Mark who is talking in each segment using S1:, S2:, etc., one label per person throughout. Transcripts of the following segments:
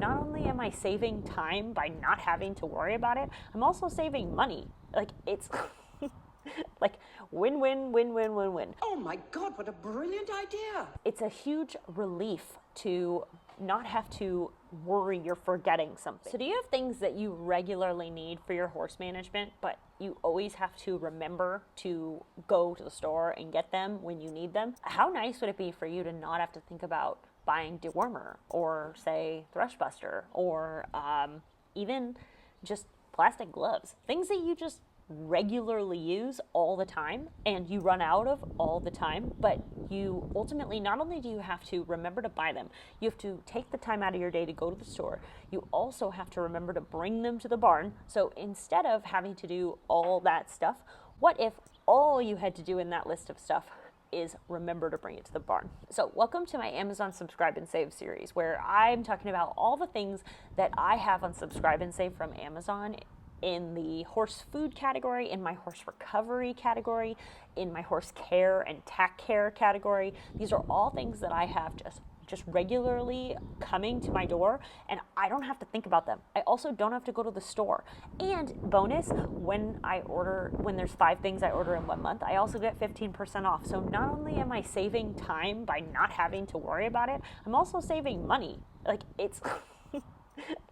S1: Not only am I saving time by not having to worry about it, I'm also saving money. Like, it's like win, win, win, win, win, win.
S2: Oh my God, what a brilliant idea.
S1: It's a huge relief to not have to worry you're forgetting something. So do you have things that you regularly need for your horse management, but you always have to remember to go to the store and get them when you need them? How nice would it be for you to not have to think about buying Dewormer or, say, Thrush Buster or even just plastic gloves? Things that you just regularly use all the time and you run out of all the time, but you ultimately, not only do you have to remember to buy them, you have to take the time out of your day to go to the store, you also have to remember to bring them to the barn. So instead of having to do all that stuff, what if all you had to do in that list of stuff is remember to bring it to the barn? So welcome to my Amazon Subscribe and Save series, where I'm talking about all the things that I have on Subscribe and Save from Amazon in the horse food category, in my horse recovery category, in my horse care and tack care category. These are all things that I have just regularly coming to my door, and I don't have to think about them. I also don't have to go to the store. And bonus, when there's 5 things I order in 1 month, I also get 15% off. So not only am I saving time by not having to worry about it, I'm also saving money. Like, it's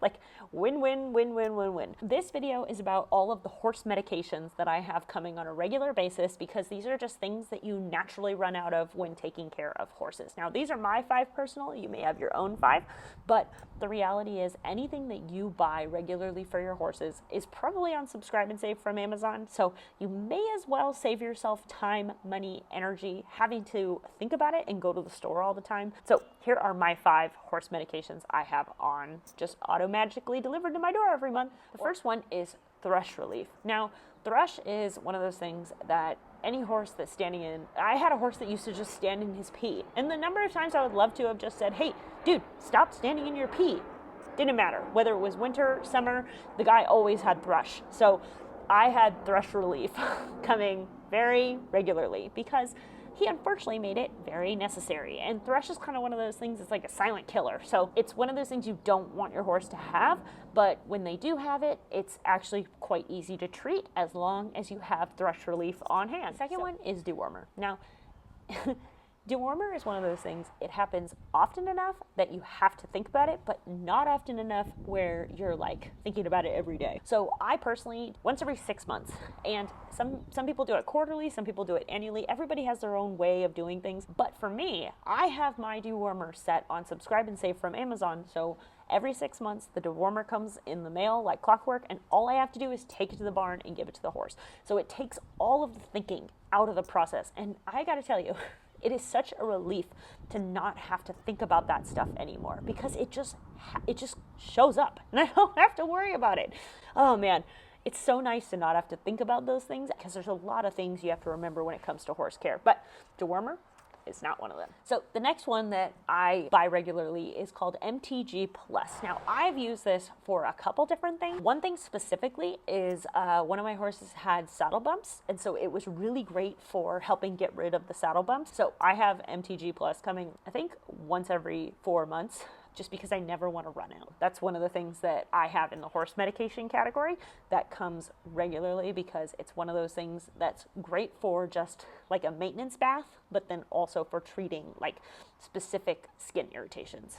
S1: like win, win, win, win, win, win. This video is about all of the horse medications that I have coming on a regular basis, because these are just things that you naturally run out of when taking care of horses. Now, these are my 5 personal. You may have your own 5, but the reality is anything that you buy regularly for your horses is probably on Subscribe and Save from Amazon. So you may as well save yourself time, money, energy, having to think about it and go to the store all the time. So here are my 5 horse medications I have on just automatically delivered to my door every month. The first one is Thrush Relief. Now, Thrush is one of those things that any horse that's standing in, I had a horse that used to just stand in his pee. And the number of times I would love to have just said, hey, dude, stop standing in your pee. Didn't matter. Whether it was winter, summer, the guy always had Thrush. So I had Thrush Relief coming very regularly because he unfortunately made it very necessary. And Thrush is kind of one of those things, it's like a silent killer. So it's one of those things you don't want your horse to have, but when they do have it, it's actually quite easy to treat as long as you have Thrush Relief on hand. Second one is Dewormer. Now, Dewormer is one of those things, it happens often enough that you have to think about it, but not often enough where you're like thinking about it every day. So I personally, once every 6 months, and some people do it quarterly, some people do it annually. Everybody has their own way of doing things. But for me, I have my Dewormer set on Subscribe and Save from Amazon. So every 6 months, the Dewormer comes in the mail like clockwork, and all I have to do is take it to the barn and give it to the horse. So it takes all of the thinking out of the process. And I gotta tell you, it is such a relief to not have to think about that stuff anymore, because it just shows up and I don't have to worry about it. Oh man, it's so nice to not have to think about those things, because there's a lot of things you have to remember when it comes to horse care. But Dewormer is not one of them. So the next one that I buy regularly is called MTG Plus. Now, I've used this for a couple different things. One thing specifically is one of my horses had saddle bumps, and so it was really great for helping get rid of the saddle bumps. So I have MTG Plus coming, I think, once every 4 months, just because I never want to run out. That's one of the things that I have in the horse medication category that comes regularly, because it's one of those things that's great for just like a maintenance bath, but then also for treating like specific skin irritations.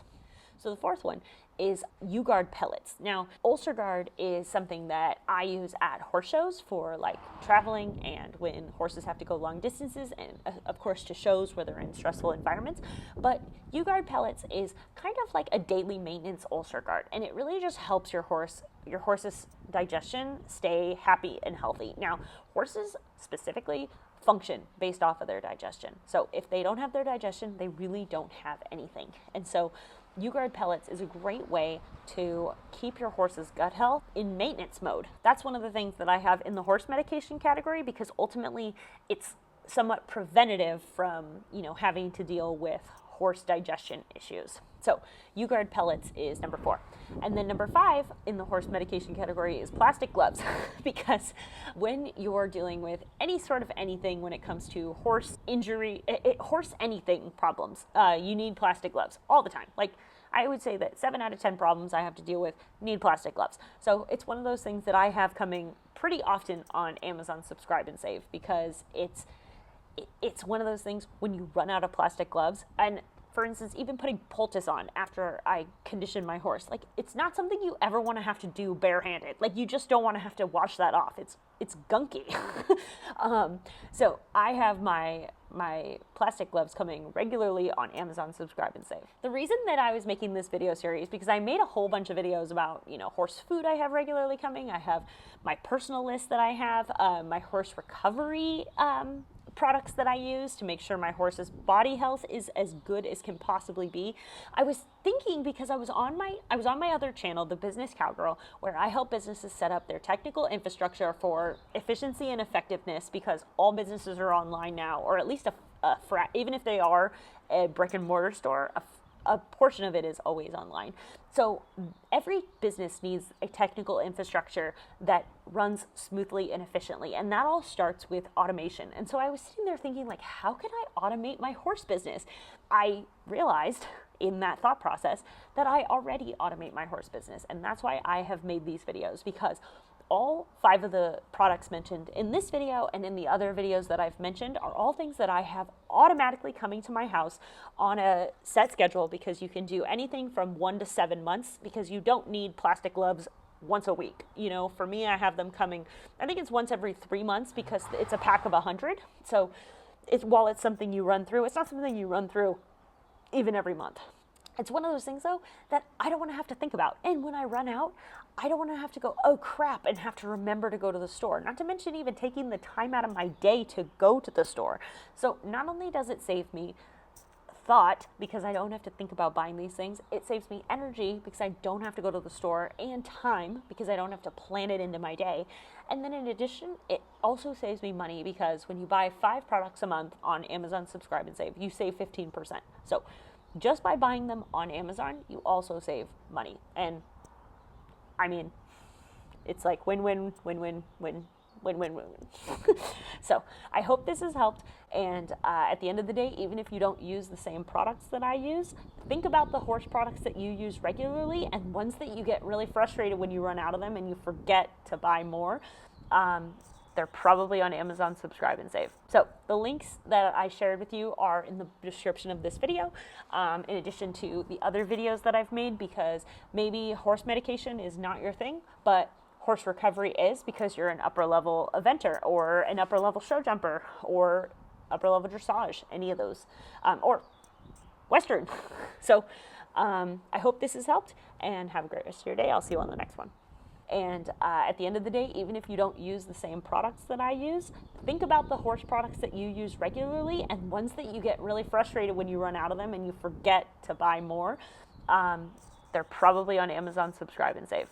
S1: So the fourth one is U-Guard Pellets. Now, Ulcer Guard is something that I use at horse shows for like traveling and when horses have to go long distances, and of course to shows where they're in stressful environments. But U-Guard Pellets is kind of like a daily maintenance ulcer guard, and it really just helps your horse's digestion stay happy and healthy. Now, horses specifically function based off of their digestion. So if they don't have their digestion, they really don't have anything. And so U-Guard Pellets is a great way to keep your horse's gut health in maintenance mode. That's one of the things that I have in the horse medication category, because ultimately it's somewhat preventative from, having to deal with horse digestion issues. So U-Guard Pellets is number 4. And then number 5 in the horse medication category is plastic gloves, because when you're dealing with any sort of anything when it comes to horse injury, horse anything problems, you need plastic gloves all the time. Like, I would say that 7 out of 10 problems I have to deal with need plastic gloves. So it's one of those things that I have coming pretty often on Amazon Subscribe and Save, because it's one of those things when you run out of plastic gloves. And for instance, even putting poultice on after I condition my horse, like, it's not something you ever want to have to do barehanded. Like, you just don't want to have to wash that off. It's gunky. So I have my plastic gloves coming regularly on Amazon Subscribe and Save. The reason that I was making this video series, because I made a whole bunch of videos about, horse food I have regularly coming. I have my personal list that I have, my horse recovery products that I use to make sure my horse's body health is as good as can possibly be. I was thinking, because I was on my other channel, The Business Cowgirl, where I help businesses set up their technical infrastructure for efficiency and effectiveness, because all businesses are online now, or at least even if they are a brick and mortar store, a portion of it is always online. So every business needs a technical infrastructure that runs smoothly and efficiently. And that all starts with automation. And so I was sitting there thinking, like, how can I automate my horse business? I realized in that thought process that I already automate my horse business. And that's why I have made these videos, because all 5 of the products mentioned in this video and in the other videos that I've mentioned are all things that I have automatically coming to my house on a set schedule, because you can do anything from 1 to 7 months, because you don't need plastic gloves once a week. For me, I have them coming, I think it's once every 3 months, because it's a pack of 100. So while it's something you run through, it's not something you run through even every month. It's one of those things, though, that I don't want to have to think about. And when I run out, I don't want to have to go, oh crap, and have to remember to go to the store. Not to mention even taking the time out of my day to go to the store. So not only does it save me thought, because I don't have to think about buying these things, it saves me energy, because I don't have to go to the store, and time, because I don't have to plan it into my day. And then in addition, it also saves me money, because when you buy 5 products a month on Amazon Subscribe and Save, you save 15%. So just by buying them on Amazon, you also save money. And I mean, it's like win-win, win-win, win, win-win. So I hope this has helped. And at the end of the day, even if you don't use the same products that I use, think about the horse products that you use regularly, and ones that you get really frustrated when you run out of them and you forget to buy more. They're probably on Amazon Subscribe and Save. So the links that I shared with you are in the description of this video, in addition to the other videos that I've made, because maybe horse medication is not your thing, but horse recovery is, because you're an upper level eventer or an upper level show jumper or upper level dressage, any of those, or Western. So I hope this has helped, and have a great rest of your day. I'll see you on the next one. And at the end of the day, even if you don't use the same products that I use, think about the horse products that you use regularly, and ones that you get really frustrated when you run out of them and you forget to buy more. They're probably on Amazon Subscribe and Save.